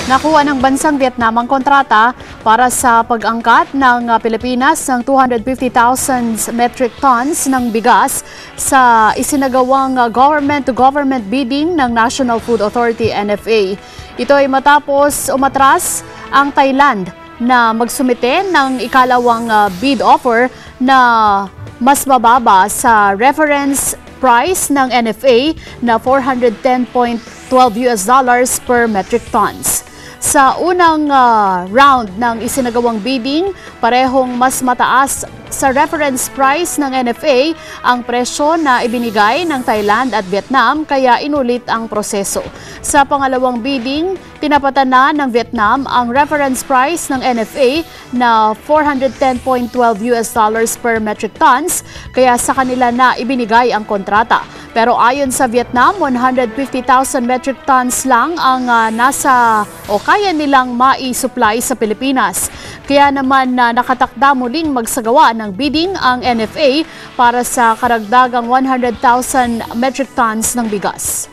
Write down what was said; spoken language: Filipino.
Nakuha ng bansang Vietnam ang kontrata para sa pag-angkat ng Pilipinas ng 250,000 metric tons ng bigas sa isinagawang government-to-government bidding ng National Food Authority NFA. Ito ay matapos umatras ang Thailand na magsumite ng ikalawang bid offer na mas mababa sa reference price ng NFA na $410.12 per metric tons. Sa unang round ng isinagawang bidding, parehong mas mataas sa reference price ng NFA ang presyo na ibinigay ng Thailand at Vietnam kaya inulit ang proseso. Sa pangalawang bidding, tinapatan na ng Vietnam ang reference price ng NFA na $410.12 per metric tons kaya sa kanila na ibinigay ang kontrata. Pero ayon sa Vietnam, 150,000 metric tons lang ang kaya nilang mai-supply sa Pilipinas. Kaya naman nakatakda muling magsagawa ng bidding ang NFA para sa karagdagang 100,000 metric tons ng bigas.